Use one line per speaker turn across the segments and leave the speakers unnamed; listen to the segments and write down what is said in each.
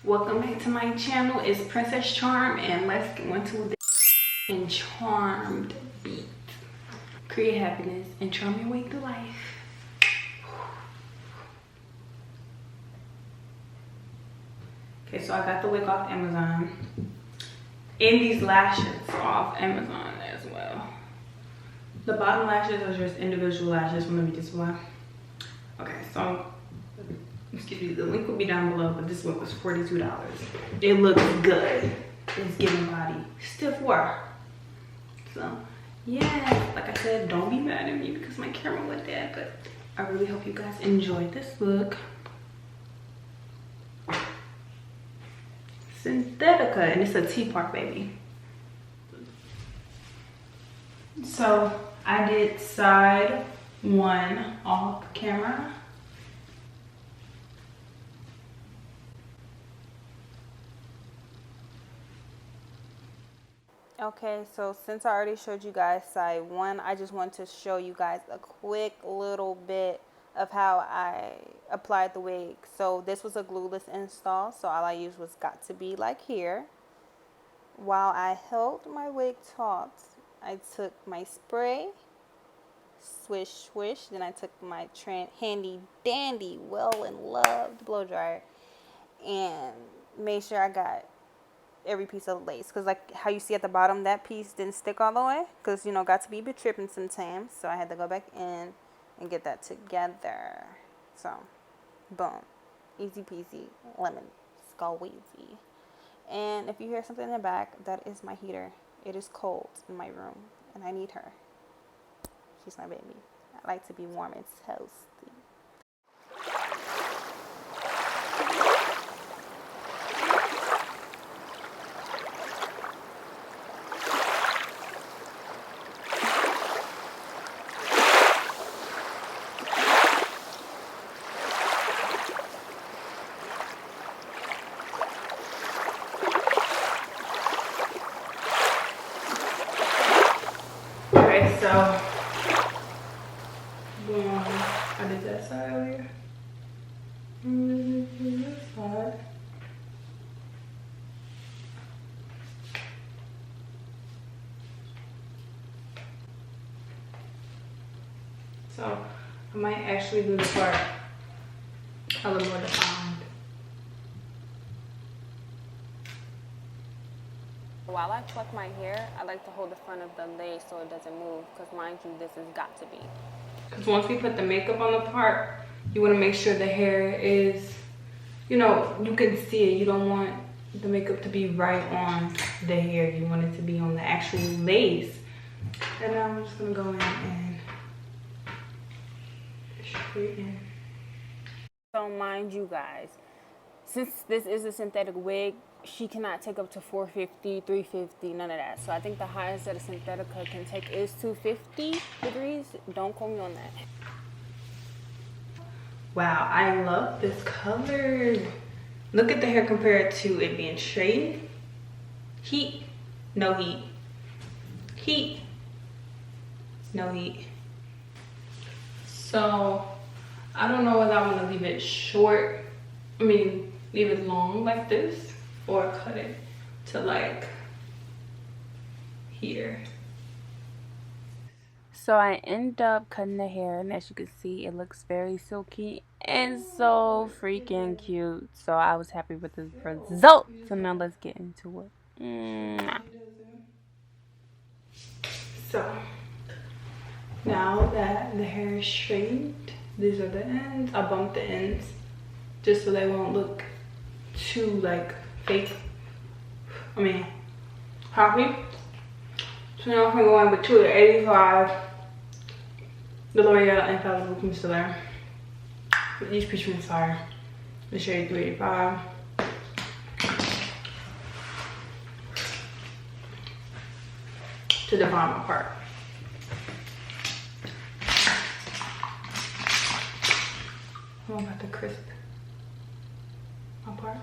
Welcome back to my channel. It's Princess Charm, and let's get into the and charmed beat. Create happiness and charm your way through life. Okay, so I got the wig off Amazon, and these lashes off Amazon as well. The bottom lashes are just individual lashes. Let me just block. Okay, so excuse me, the link will be down below, but this one was $42. It looks good. It's giving body stiff work. So yeah, like I said, don't be mad at me because my camera went dead, but I really hope you guys enjoyed this look. Synthetica, and it's a tea part, baby. So I did side one off camera. Okay, so since I already showed you guys side one, I just want to show you guys a quick little bit of how I applied the wig. So this was a glueless install, so all I used was Got To Be like here. While I held my wig taut, I took my spray, swish swish, then I took my handy dandy well and loved blow dryer and made sure I got every piece of lace, because like how you see at the bottom, that piece didn't stick all the way because, you know, Got To Be tripping sometimes, so I had to go back in and get that together. So boom, easy peasy lemon squeezy. And if you hear something in the back, that is my heater. It is cold in my room and I need her. She's my baby. I like to be warm and toasty. Okay, so boom, I did that side earlier. This side. So I might actually do the part a little more defined. While I pluck my hair, I like to hold the front of the lace so it doesn't move, because mind you, this has got to be. Because once we put the makeup on the part, you want to make sure the hair is, you know, you can see it. You don't want the makeup to be right on the hair. You want it to be on the actual lace. And now I'm just going to go in and straighten. So mind you guys, since this is a synthetic wig, she cannot take up to 450, 350, none of that. So I think the highest that a Synthetica can take is 250 degrees. Don't quote me on that. Wow, I love this color. Look at the hair compared to it being straight. Heat, no heat. Heat, no heat. So I don't know whether I want to leave it short. I mean, leave it long like this, or cut it to like here. So I end up cutting the hair, and as you can see, it looks very silky and so freaking cute. So I was happy with the result. So now let's get into it. Mwah. So now that the hair is straightened, these are the ends. I bumped the ends just so they won't look too like fake. I mean, happy. So now I'm gonna go in with 2 of the 85, the L'Oreal Infallible Concealer. Each piece from fire. The shade 385. To define my part. I'm about to crisp my part.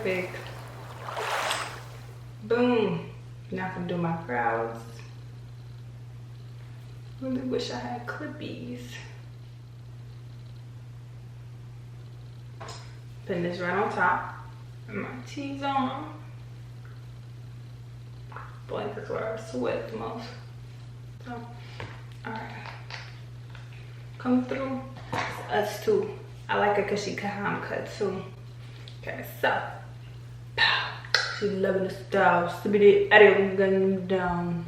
perfect. Boom. Now I'm gonna do my brows. Really wish I had clippies. Putting this right on top. And my T's on. Boy, that's where I sweat the most. So, alright. Come through. It's us too. I like her because she calm cut too. Okay, so. Pow. She's loving the style. Stupid adios gun down.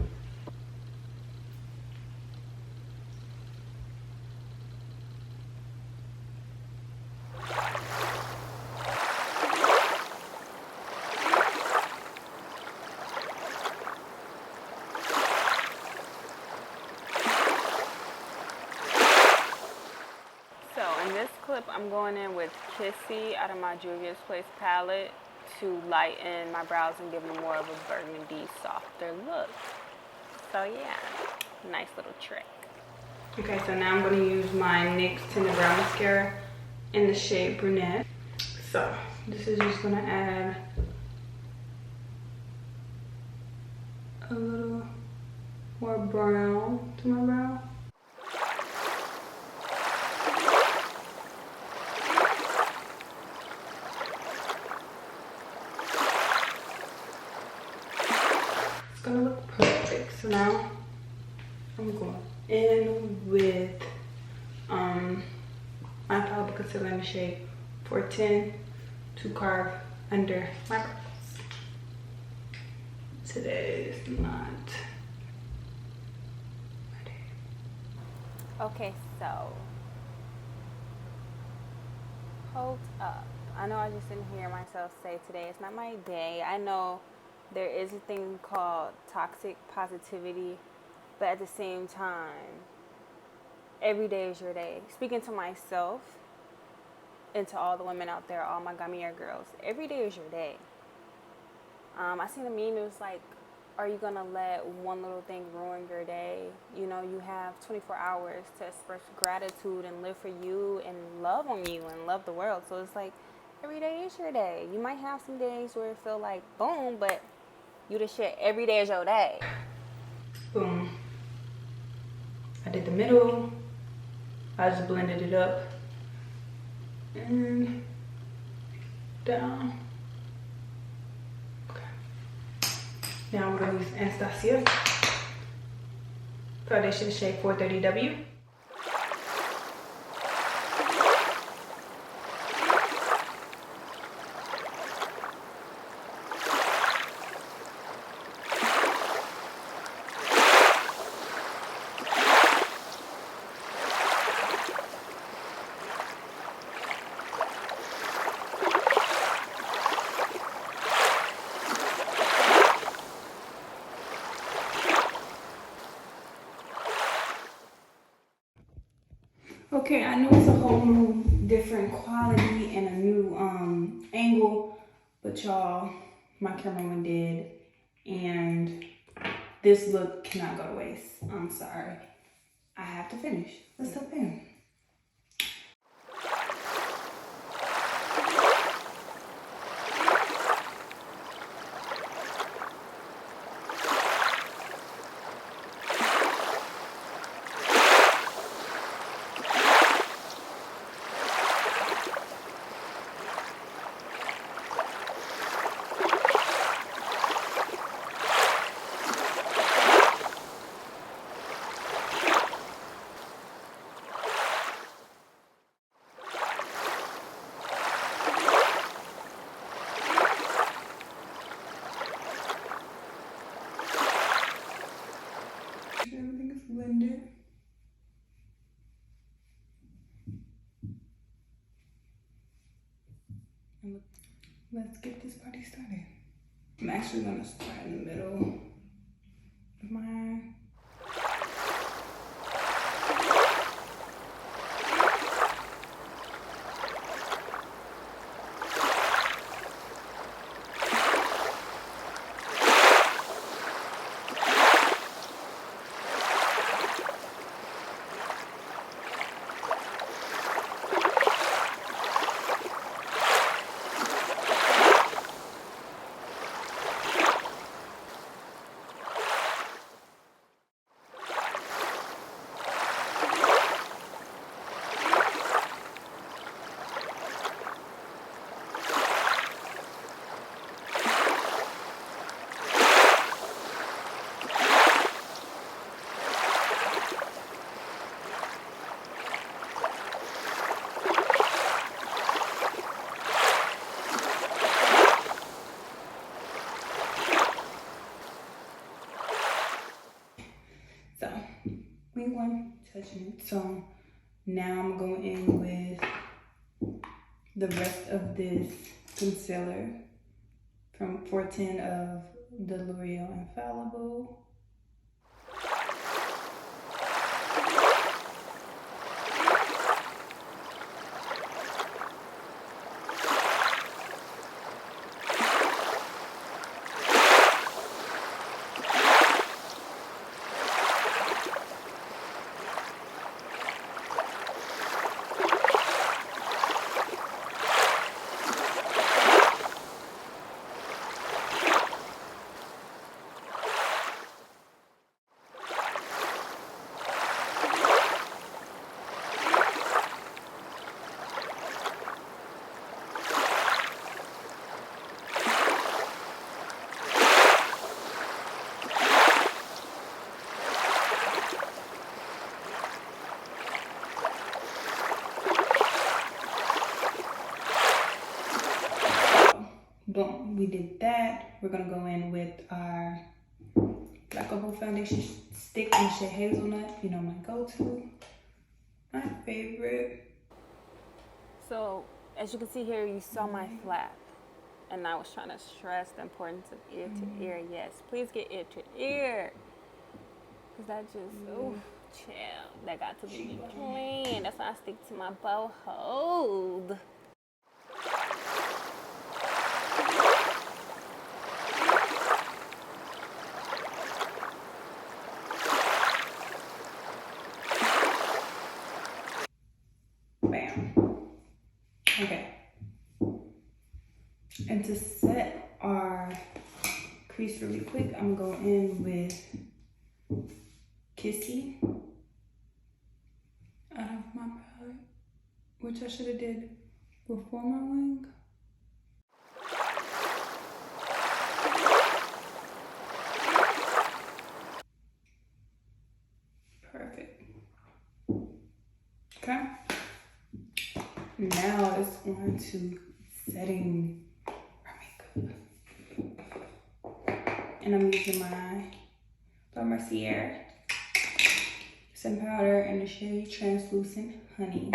In this clip, I'm going in with Kissy out of my Juvia's Place palette to lighten my brows and give them more of a burgundy, softer look. So yeah, nice little trick. Okay, so now I'm going to use my NYX Tinted Brow Mascara in the shade Brunette. So this is just going to add a little more brown to my brow. Gonna look perfect. So now I'm going in with my powder concealer in the shade 410 to carve under my brows. Today is not my day. Okay, so hold up. I know I just didn't hear myself say today is not my day. I know there is a thing called toxic positivity, but at the same time, every day is your day. Speaking to myself and to all the women out there, all my Gambier girls, every day is your day. I seen a meme, it was like, are you gonna let one little thing ruin your day? You know, you have 24 hours to express gratitude and live for you and love on you and love the world. So it's like, every day is your day. You might have some days where it feel like boom, but you the shit. Every day is your day. Boom. I did the middle. I just blended it up. And down. Okay. Now I'm going to use Anastasia foundation shade 430W. Okay, I know it's a whole new different quality and a new angle, but y'all, my cameraman did, and this look cannot go to waste. I'm sorry. I have to finish. Let's step in. Everything is blended. And let's get this party started. I'm actually gonna start in the middle of my eye. catching it. So now I'm going to go in with the rest of this concealer from 410 of the L'Oreal Infallible. Boom, we did that. We're gonna go in with our Black Opal foundation stick in the shade Hazelnut. You know, my go-to, my favorite. So, as you can see here, you saw my flap. And I was trying to stress the importance of ear to ear. Yes, please get ear to ear. Because that just, ooh, chill. That got to be clean. That's why I stick to my bow hold. Bam. Okay. And to set our crease really quick, I'm going to go in with Kissy out of my palette, which I should have did before my wing. Perfect. Okay. Now it's on to setting our makeup. And I'm using my Laura Mercier setting powder in the shade Translucent Honey.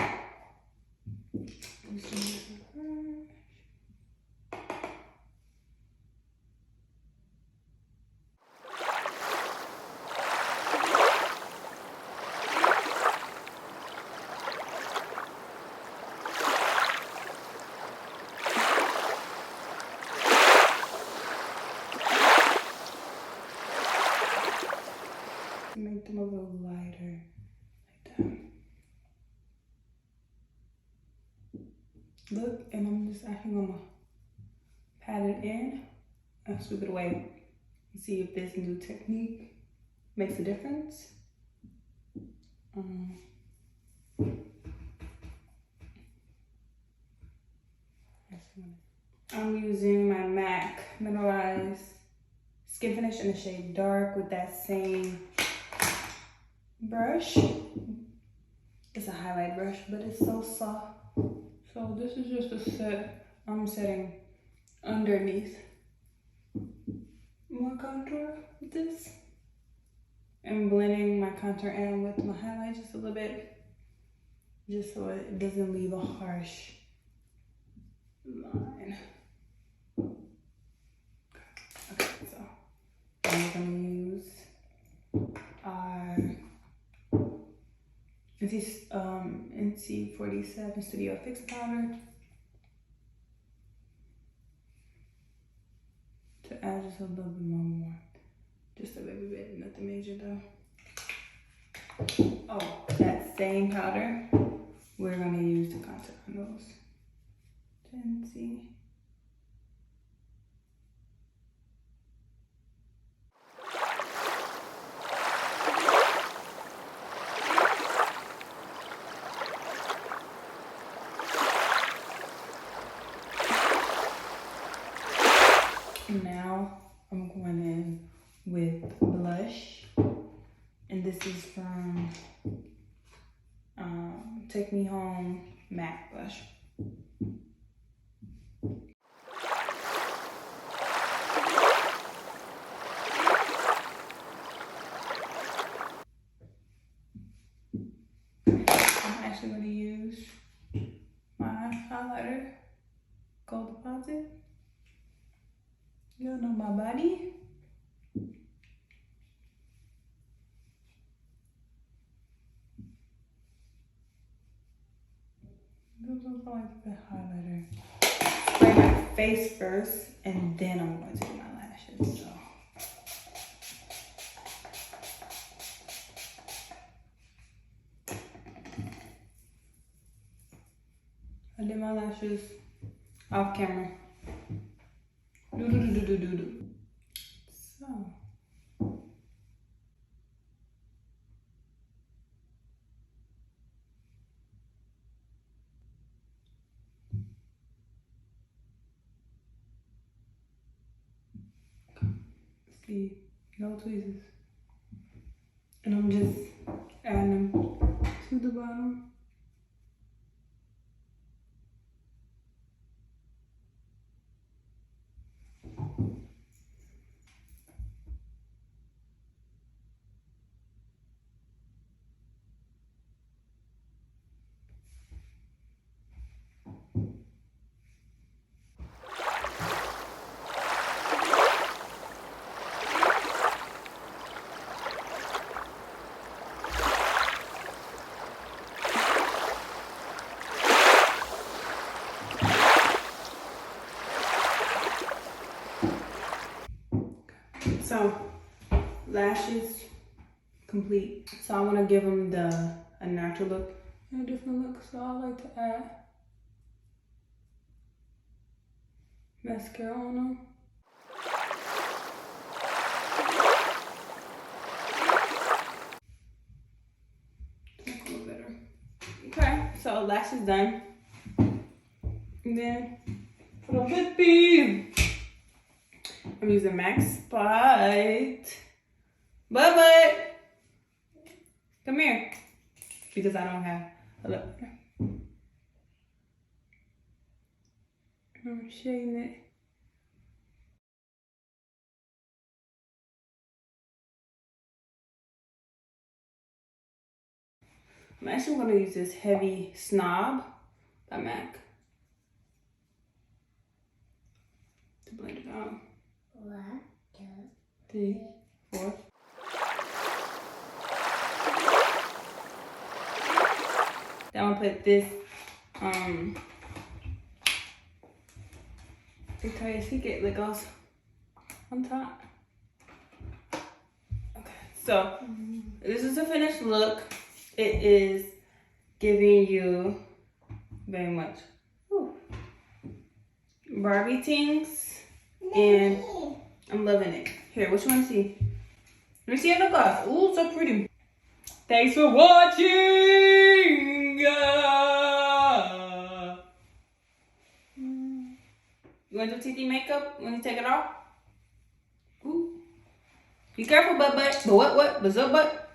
Make them a little lighter, like that. Look, and I'm just actually gonna pat it in and sweep it away and see if this new technique makes a difference. I'm using my MAC Mineralized Skin Finish in the shade Dark with that same brush. It's a highlight brush, but it's so soft. So this is just a set I'm setting underneath my contour with this. And blending my contour in with my highlight just a little bit, just so it doesn't leave a harsh line. Okay, so I'm gonna use our NC47 Studio Fix Powder to add just a little bit more warmth. Just a little bit, nothing major though. Oh, that same powder we're gonna use to contour our nose. NC. Now I'm going in with blush, and this is from Take Me Home matte blush. gold deposit. You know my body. Those are like the highlighter. Spray my face first, and then I'm going to do my lashes. So. I did my lashes off camera. Do. So. See, no tweezers. And I'm just adding them to the bottom. So, lashes complete. So I want to give them a natural look and a different look. So I like to add mascara on them. Look a little better. Okay, so lashes done. And then for the lippy, I'm using Max Spot. Bubba, come here. Because I don't have a lip. I'm shading it. I'm actually going to use this Heavy Snob by MAC to blend it out.
1, 2,
3, 4. Then I'm gonna put this Victoria's Secret lip gloss on top. Okay, so this is the finished look. It is giving you very much Barbie things, and I'm loving it. Here, what you want to see? Let me see it look off. Ooh, so pretty. Thanks for watching. You want to do TT makeup when you take it off? Ooh. Be careful, butt. But what? What's up, butt?